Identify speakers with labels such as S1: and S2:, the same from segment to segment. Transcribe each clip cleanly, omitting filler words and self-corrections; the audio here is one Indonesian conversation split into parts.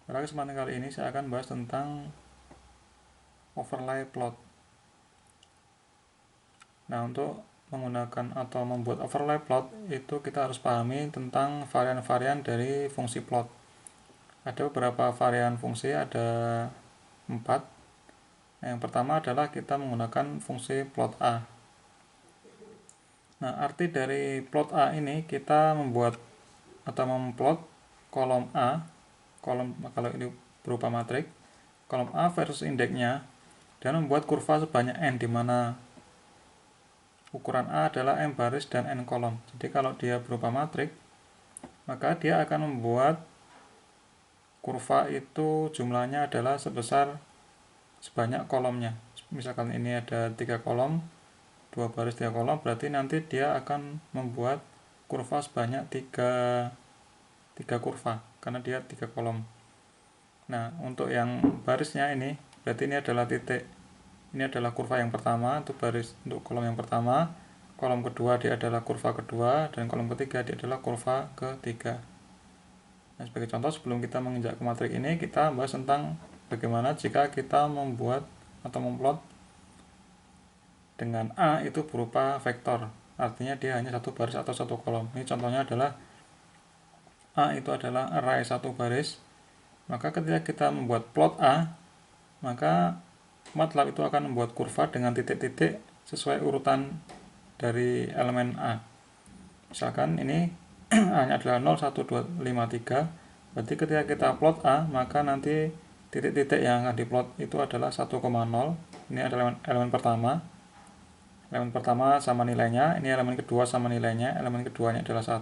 S1: Pada kesempatan kali ini saya akan bahas tentang overlay plot. Nah, untuk menggunakan atau membuat overlay plot itu kita harus pahami tentang varian-varian dari fungsi plot. Ada beberapa varian fungsi, ada 4. Yang pertama adalah kita menggunakan fungsi plot A. Nah, arti dari plot A ini kita membuat atau memplot kolom A, kolom kalau ini berupa matrik, kolom A versus indeksnya, dan membuat kurva sebanyak n, di mana ukuran A adalah m baris dan n kolom. Jadi kalau dia berupa matrik, maka dia akan membuat kurva itu jumlahnya adalah sebesar sebanyak kolomnya. Misalkan ini ada 3 kolom, 2 baris 3 kolom, berarti nanti dia akan membuat kurva sebanyak 3 kurva, karena dia 3 kolom. Nah, untuk yang barisnya ini, berarti ini adalah titik. Ini adalah kurva yang pertama, untuk baris untuk kolom yang pertama. Kolom kedua dia adalah kurva kedua, dan kolom ketiga dia adalah kurva ketiga. Nah, sebagai contoh, sebelum kita menginjak ke matrik ini, kita bahas tentang bagaimana jika kita membuat atau memplot dengan A itu berupa vektor. Artinya dia hanya satu baris atau satu kolom. Ini contohnya adalah A itu adalah array satu baris. Maka ketika kita membuat plot A, maka MATLAB itu akan membuat kurva dengan titik-titik sesuai urutan dari elemen A. Misalkan ini A-nya adalah 0, 1, 2, 5, 3. Berarti ketika kita plot A, maka nanti titik-titik yang akan diplot itu adalah 1,0. Ini adalah elemen pertama. Elemen pertama sama nilainya, ini elemen kedua sama nilainya. Elemen keduanya adalah 1,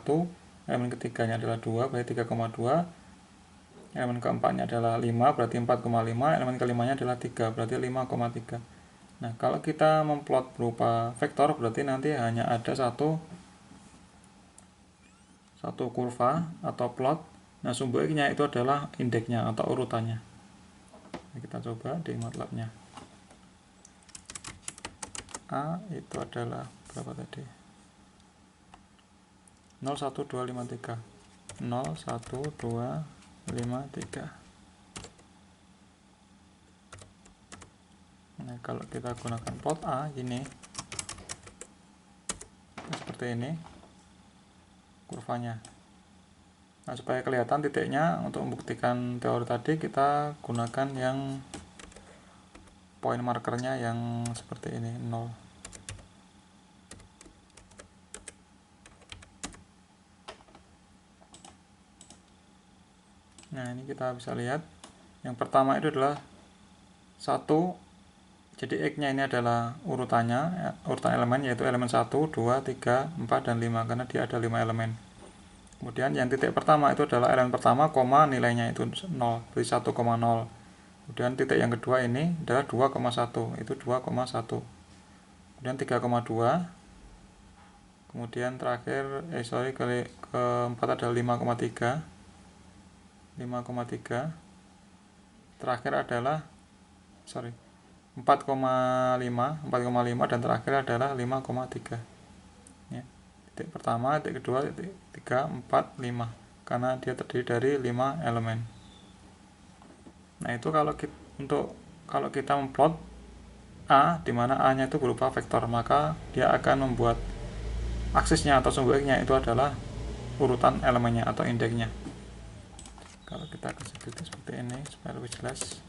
S1: elemen ketiganya adalah 2, berarti 3,2. Elemen keempatnya adalah 5, berarti 4,5. Elemen kelimanya adalah 3, berarti 5,3. Nah, kalau kita memplot berupa vektor, berarti nanti hanya ada satu kurva atau plot. Nah, sumbernya itu adalah indeksnya atau urutannya. Nah, kita coba di MATLAB-nya. A itu adalah berapa tadi? 0, 1, 2, 5, 3. 0, 1, 2, 5, 3. Nah, kalau kita gunakan plot A gini, seperti ini kurvanya. Nah, supaya kelihatan titiknya, untuk membuktikan teori tadi kita gunakan yang point markernya yang seperti ini, 0. Nah, ini kita bisa lihat yang pertama itu adalah 1. Jadi X-nya ini adalah urutannya, urutan elemen, yaitu elemen 1, 2, 3, 4, dan 5, karena dia ada 5 elemen. Kemudian yang titik pertama itu adalah elemen pertama, koma, nilainya itu 0, berarti 1,0. Kemudian titik yang kedua ini adalah 2,1, itu 2,1. Kemudian 3,2. Kemudian terakhir, keempat adalah 5,3. 5,3. Terakhir adalah 4,5, dan terakhir adalah 5,3. Ya. Titik pertama, titik kedua, titik 3, 4, 5, karena dia terdiri dari 5 elemen. Nah, itu kalau kita memplot A, di mana A-nya itu berupa vektor, maka dia akan membuat aksisnya atau sumbernya itu adalah urutan elemennya atau indeksnya. Kalau kita kasih titik seperti ini supaya lebih jelas.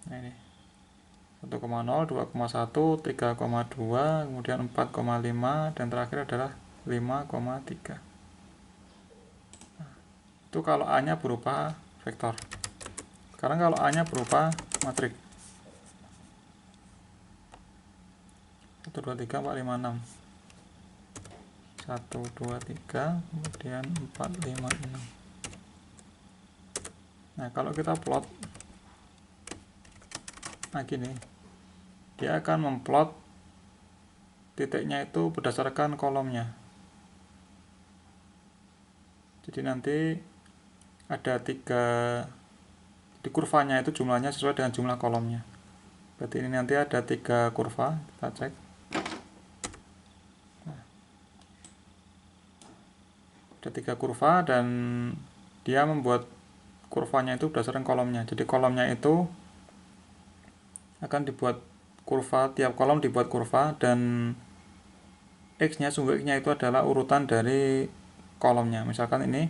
S1: Nah, ini 1,0, 2,1, 3,2, kemudian 4,5, dan terakhir adalah 5,3. Nah, itu kalau A-nya berupa vektor. Sekarang kalau A-nya berupa matrik. 1, 2, 3, 4, 5, 6. 1, 2, 3, kemudian 4, 5, 6. Nah, kalau kita plot, nah gini, dia akan memplot titiknya itu berdasarkan kolomnya. Jadi nanti ada 3, di kurvanya itu jumlahnya sesuai dengan jumlah kolomnya. Berarti ini nanti ada 3 kurva, kita cek. Nah, ada 3 kurva, dan dia membuat kurvanya itu berdasarkan kolomnya. Jadi kolomnya itu akan dibuat kurva, tiap kolom dibuat kurva, dan X-nya, sumbu X-nya itu adalah urutan dari kolomnya. Misalkan ini,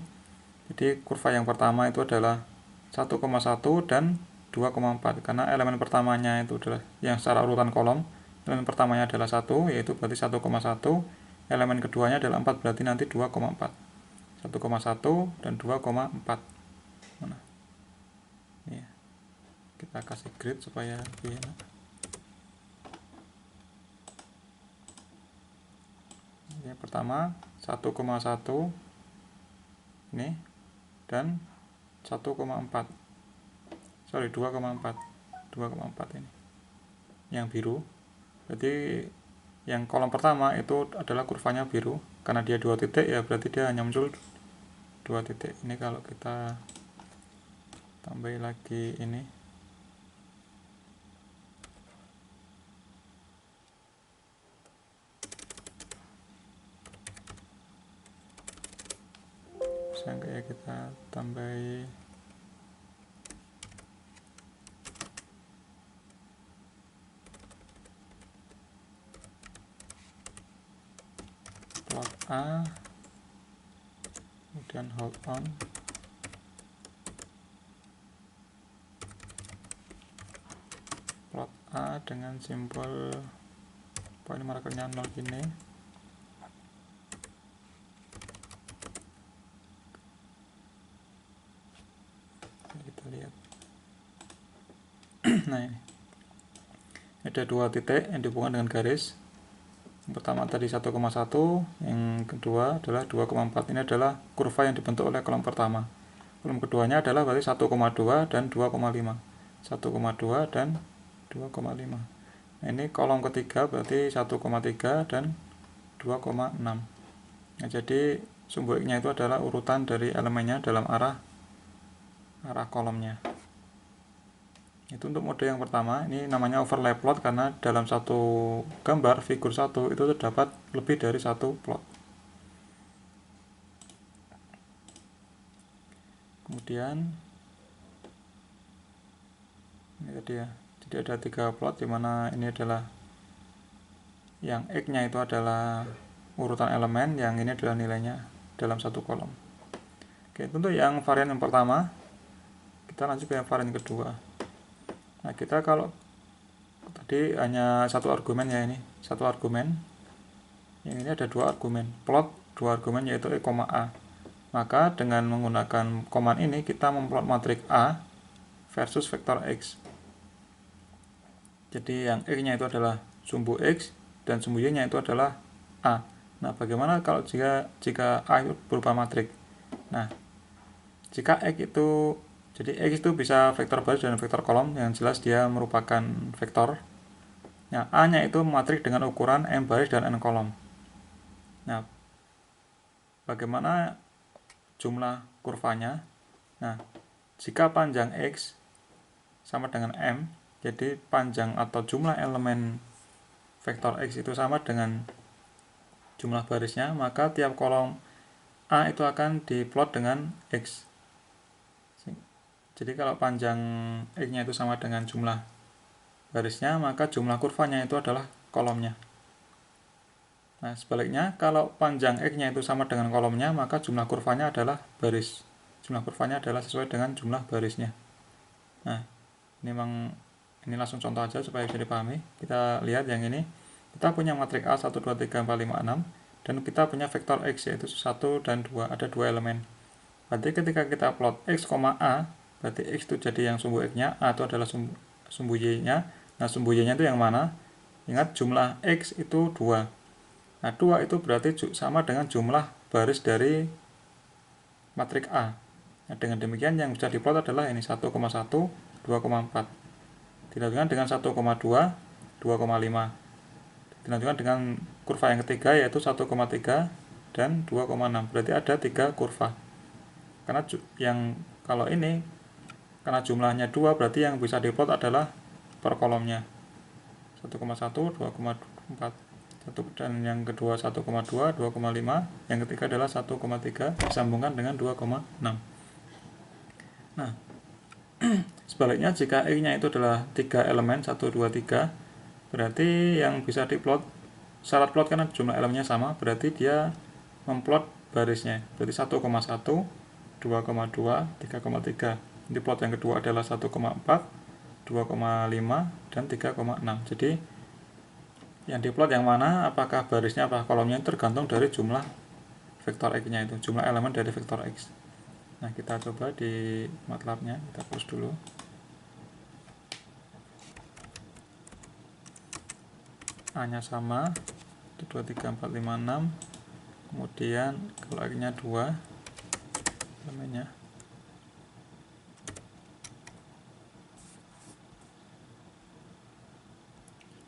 S1: jadi kurva yang pertama itu adalah 1,1 dan 2,4, karena elemen pertamanya itu adalah yang secara urutan kolom, elemen pertamanya adalah 1, yaitu berarti 1,1, elemen keduanya adalah 4, berarti nanti 2,4. 1,1 dan 2,4. Mana? Ini kita kasih grid supaya lebih enak. Yang pertama 1,1 ini dan 1,4, sorry 2,4 ini yang biru. Berarti yang kolom pertama itu adalah kurvanya biru, karena dia 2 titik ya, berarti dia hanya muncul 2 titik. Ini kalau kita tambahin lagi ini, misalnya kita tambahin plot A, kemudian hold on, plot A dengan simbol point markernya 0 gini. Kita lihat. Nah, ini ada 2 titik yang dihubungkan dengan garis. Yang pertama tadi 1,1, yang kedua adalah 2,4. Ini adalah kurva yang dibentuk oleh kolom pertama. Kolom keduanya adalah berarti 1,2 dan 2,5. 1,2 dan 2,5. Nah, ini kolom ketiga berarti 1,3 dan 2,6. Nah, jadi sumbu X-nya itu adalah urutan dari elemennya dalam arah kolomnya. Itu untuk mode yang pertama. Ini namanya overlay plot karena dalam satu gambar figur 1 itu terdapat lebih dari satu plot. Kemudian ini tadi ya, jadi ada 3 plot, dimana ini adalah yang X-nya itu adalah urutan elemen, yang ini adalah nilainya dalam satu kolom. Oke, untuk yang varian yang pertama, kita lanjut ke yang varian kedua. Nah, kita kalau tadi hanya satu argumen ya, ini satu argumen, yang ini ada 2 argumen, plot 2 argumen yaitu E, A. Maka dengan menggunakan command ini kita memplot matriks A versus vektor X. Jadi yang X-nya itu adalah sumbu X dan sumbu Y-nya itu adalah A. Nah, bagaimana kalau jika A itu berupa matriks? Nah, jika X itu, jadi X itu bisa vektor baris dan vektor kolom, yang jelas dia merupakan vektor. Nah, A-nya itu matriks dengan ukuran M baris dan N kolom. Nah, bagaimana jumlah kurvanya? Nah, jika panjang X sama dengan M, jadi panjang atau jumlah elemen vektor X itu sama dengan jumlah barisnya, maka tiap kolom A itu akan diplot dengan X. Jadi kalau panjang X-nya itu sama dengan jumlah barisnya, maka jumlah kurvanya itu adalah kolomnya. Nah, sebaliknya, kalau panjang X-nya itu sama dengan kolomnya, maka jumlah kurvanya adalah baris. Jumlah kurvanya adalah sesuai dengan jumlah barisnya. Nah, ini langsung contoh aja supaya bisa dipahami. Kita lihat yang ini. Kita punya matriks A 1, 2, 3, 4, 5, 6. Dan kita punya vektor X, yaitu 1 dan 2. Ada 2 elemen. Berarti ketika kita plot X, A, berarti X itu jadi yang sumbu X-nya, A itu adalah sumbu Y-nya. Nah, sumbu Y-nya itu yang mana? Ingat, jumlah X itu 2. Nah, 2 itu berarti sama dengan jumlah baris dari matriks A. Nah, dengan demikian yang bisa diplot adalah ini 1,1, 2,4. Dilanjutkan dengan 1,2, 2,5. Dilanjutkan dengan kurva yang ketiga yaitu 1,3 dan 2,6. Berarti ada 3 kurva. Karena yang kalau ini karena jumlahnya 2, berarti yang bisa diplot adalah per kolomnya. 1,1, 2,4. Dan yang kedua 1,2, 2,5. Yang ketiga adalah 1,3 disambungkan dengan 2,6. Nah, sebaliknya jika X-nya itu adalah 3 elemen, 1, 2, 3, berarti yang bisa diplot, syarat plot karena jumlah elemennya sama, berarti dia memplot barisnya. Berarti 1,1, 2,2, 3,3. Jadi plot yang kedua adalah 1,4, 2,5, dan 3,6. Jadi yang diplot yang mana, apakah barisnya, apakah kolomnya, tergantung dari jumlah vektor X-nya itu, jumlah elemen dari vektor X. Nah, kita coba di MATLAB-nya, kita close dulu. A-nya sama, 2, 3, 4, 5, 6. Kemudian kalau X-nya 2, elemennya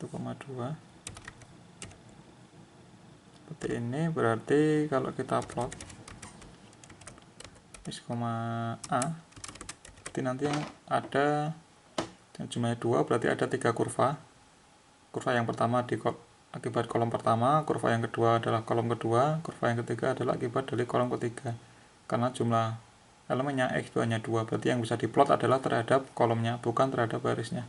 S1: 1,2. Seperti ini, berarti kalau kita plot X, A, berarti nanti yang ada yang jumlahnya 2, berarti ada 3 kurva. Kurva yang pertama akibat kolom pertama, kurva yang kedua adalah kolom kedua, kurva yang ketiga adalah akibat dari kolom ketiga. Karena jumlah elemennya X itu hanya 2, berarti yang bisa diplot adalah terhadap kolomnya, bukan terhadap barisnya.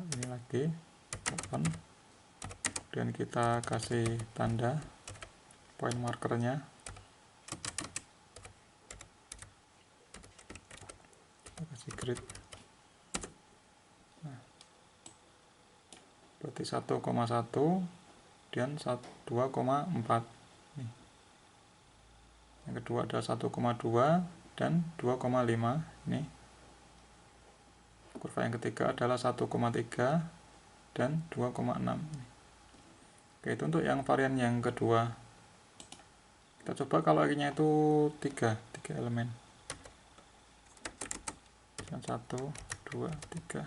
S1: Ini lagi open, dan kita kasih tanda point markernya, kita kasih grid. Nah, berarti 1,1 dan 2,4. nih. Yang kedua ada 1,2 dan 2,5. Ini kurva yang ketiga adalah 1,3 dan 2,6. Oke, itu untuk yang varian yang kedua. Kita coba kalau X-nya itu 3 elemen. 1, 2, 3.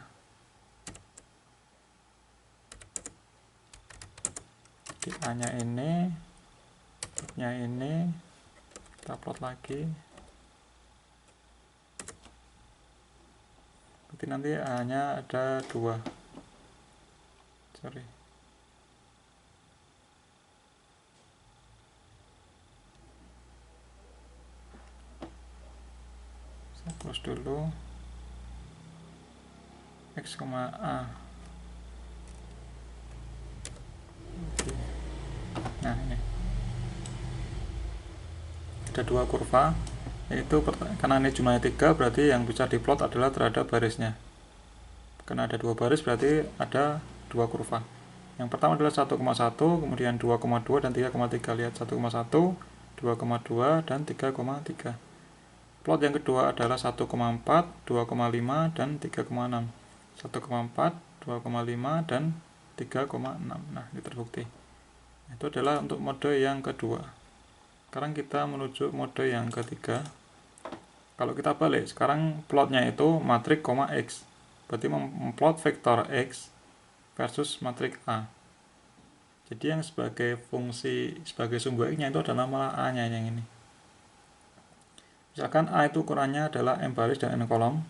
S1: Di A-nya ini, B-nya ini, kita plot lagi. Berarti nanti A-nya ada 2. Sorry. Saya close dulu. X, A. Oke. Nah, ini ada 2 kurva, yaitu karena ini jumlahnya 3, berarti yang bisa diplot adalah terhadap barisnya. Karena ada 2 baris, berarti ada 2 kurva. Yang pertama adalah 1,1, kemudian 2,2 dan 3,3. Lihat 1,1, 2,2 dan 3,3. Plot yang kedua adalah 1,4, 2,5 dan 3,6. 1,4, 2,5 dan 3,6. Nah, ini terbukti. Itu adalah untuk mode yang kedua. Sekarang kita menuju mode yang ketiga. Kalau kita balik, sekarang plotnya itu matrik, X. Berarti memplot vektor X versus matrik A. Jadi yang sebagai fungsi, sebagai sumbu X-nya itu adalah malah A-nya yang ini. Misalkan A itu ukurannya adalah M baris dan N kolom.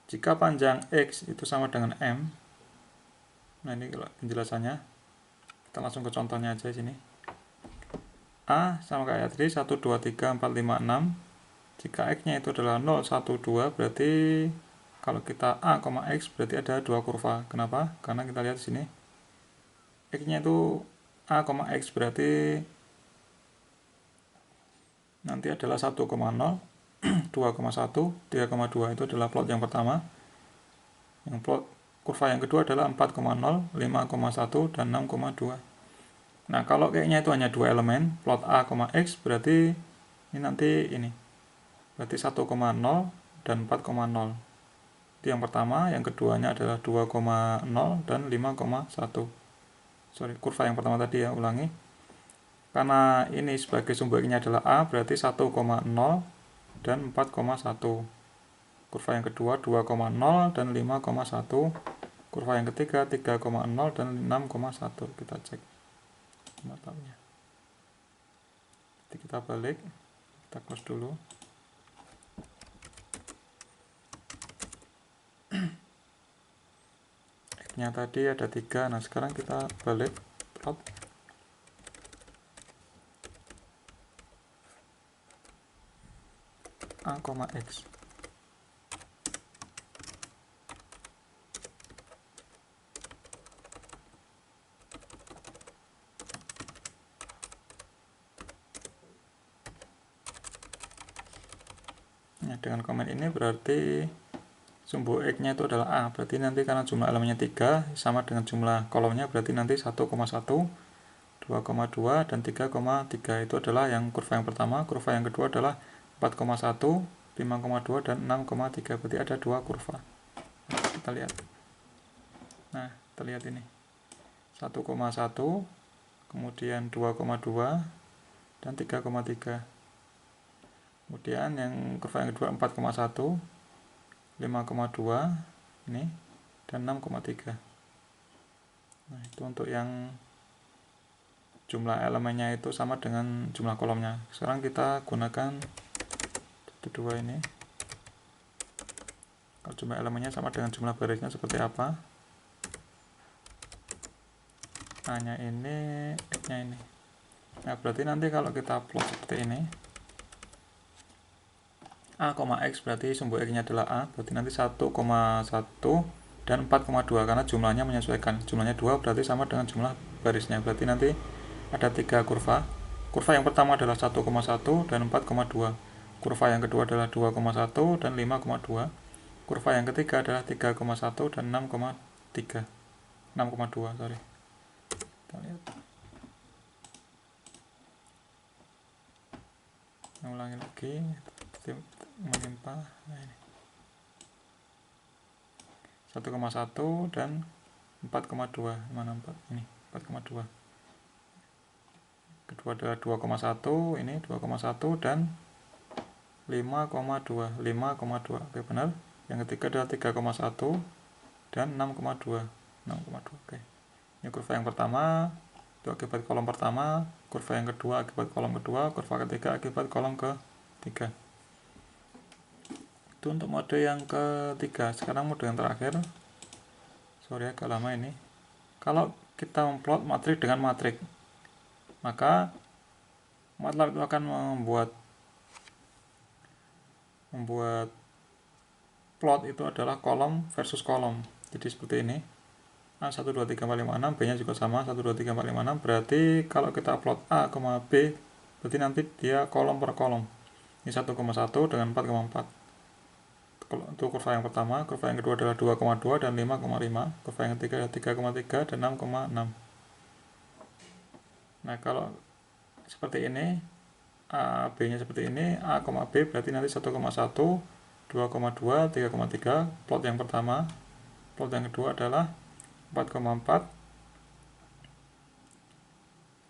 S1: Jika panjang X itu sama dengan M. Nah, ini penjelasannya. Kita langsung ke contohnya aja sini. A sama kayak tadi 1, 2, 3, 4, 5, 6. Jika X-nya itu adalah 0, 1, 2, berarti kalau kita A, X berarti ada 2 kurva. Kenapa? Karena kita lihat di sini. X-nya itu A, X berarti nanti adalah 1,0, 2,1, 3,2. Itu adalah plot yang pertama. Yang plot kurva yang kedua adalah 4,0, 5,1 dan 6,2. Nah, kalau kayaknya itu hanya 2 elemen, plot A, X berarti ini nanti ini. Berarti 1,0 dan 4,0. Itu yang pertama, yang keduanya adalah 2,0 dan 5,1. Sorry, kurva yang pertama tadi ya, ulangi. Karena ini sebagai sumbu X-nya adalah A, berarti 1,0 dan 4,1. Kurva yang kedua 2,0 dan 5,1. Kurva yang ketiga 3,0 dan 6,1. Kita cek matanya. Jadi kita balik, kita close dulu. X-nya tadi ada 3. Nah, sekarang kita balik plot. A, X. Nah, dengan komen ini berarti sumbu X-nya itu adalah A. Berarti nanti karena jumlah elemennya 3 sama dengan jumlah kolomnya, berarti nanti 1,1, 2,2 dan 3,3 itu adalah yang kurva yang pertama. Kurva yang kedua adalah 4,1, 5,2 dan 6,3. Berarti ada dua kurva. Kita lihat. Nah, kita lihat ini. 1,1, kemudian 2,2 dan 3,3. Kemudian yang kurva yang kedua 4,1, 5,2 ini dan 6,3. Nah, itu untuk yang jumlah elemennya itu sama dengan jumlah kolomnya. Sekarang kita gunakan dua ini. Kalau jumlah elemennya sama dengan jumlah barisnya seperti apa? A-nya ini, X-nya ini. Nah, berarti nanti kalau kita plot seperti ini, A, X berarti sumbu X-nya adalah A, berarti nanti 1,1 dan 4,2 karena jumlahnya menyesuaikan. Jumlahnya 2 berarti sama dengan jumlah barisnya. Berarti nanti ada 3 kurva. Kurva yang pertama adalah 1,1 dan 4,2. Kurva yang kedua adalah 2,1 dan 5,2. Kurva yang ketiga adalah 3,1 dan 6,3. 6,2, sorry. Kita lihat. Ulangi lagi. Melimpah. Nah, ini 1,1 dan 4,2. Mana 4? Ini 4,2. Kedua adalah 2,1, ini 2,1 dan 5,2. 5,2. Oke, benar. Yang ketiga adalah 3,1 dan 6,2. 6,2. Oke. Ini kurva yang pertama, itu akibat kolom pertama, kurva yang kedua akibat kolom kedua, kurva ketiga akibat kolom ketiga. Itu untuk mode yang ketiga. Sekarang mode yang terakhir. Sorry agak lama ini. Kalau kita memplot matrik dengan matrik, maka MATLAB itu akan membuat plot itu adalah kolom versus kolom. Jadi seperti ini. A 1 2 3 4 5 6, B-nya juga sama 1 2 3 4 5 6. Berarti kalau kita plot A, B, berarti nanti dia kolom per kolom. Ini 1,1 dengan 4,4. Untuk kurva yang pertama, kurva yang kedua adalah 2,2 dan 5,5, kurva yang ketiga adalah 3,3 dan 6,6. Nah, kalau seperti ini, A, B nya seperti ini, A, B berarti nanti 1,1, 2,2, 3,3, plot yang pertama. Plot yang kedua adalah 4,4,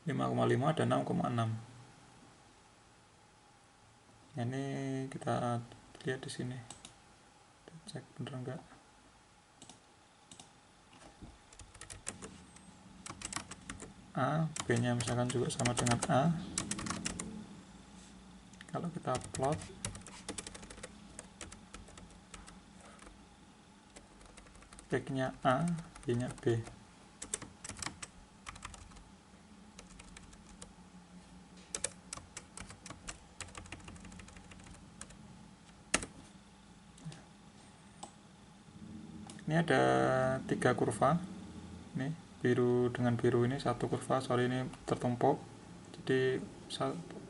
S1: 5,5 dan 6,6. Ini kita lihat di sini. Cek bener enggak. A, B nya misalkan juga sama dengan A. Kalau kita plot X nya A, Y nya B. Ini ada 3 kurva. Ini biru dengan biru ini satu kurva, sorry ini tertumpuk. Jadi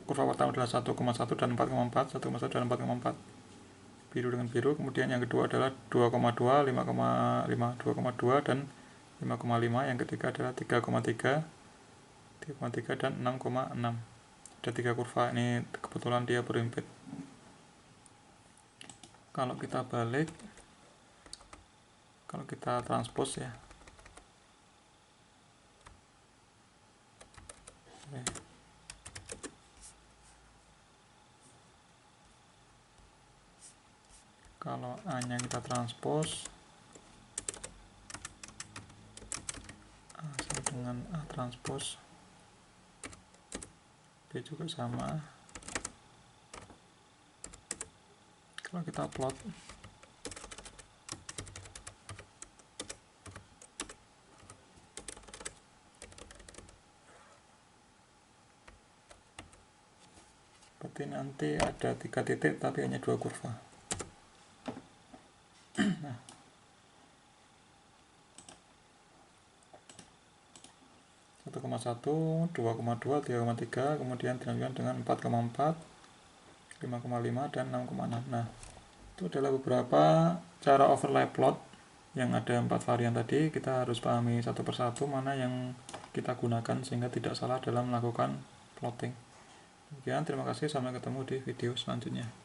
S1: kurva pertama adalah 1,1 dan 4,4, 1,1 dan 4,4. Biru dengan biru. Kemudian yang kedua adalah 2,2, 5,5, 2,2 dan 5,5. Yang ketiga adalah 3,3, 3,3 dan 6,6. Ada 3 kurva. Ini kebetulan dia berimpit. Kalau kita balik, kalau kita transpose ya, kalau A nya kita transpose, A sama dengan A transpose, B juga sama. Kalau kita plot, berarti nanti ada 3 titik tapi hanya 2 kurva. Nah, 1,1, 2,2, 3,3, kemudian dilanjutkan dengan 4,4, 5,5, dan 6,6. Nah, itu adalah beberapa cara overlay plot yang ada 4 varian tadi. Kita harus pahami satu persatu mana yang kita gunakan sehingga tidak salah dalam melakukan plotting. Demikian, terima kasih, sampai ketemu di video selanjutnya.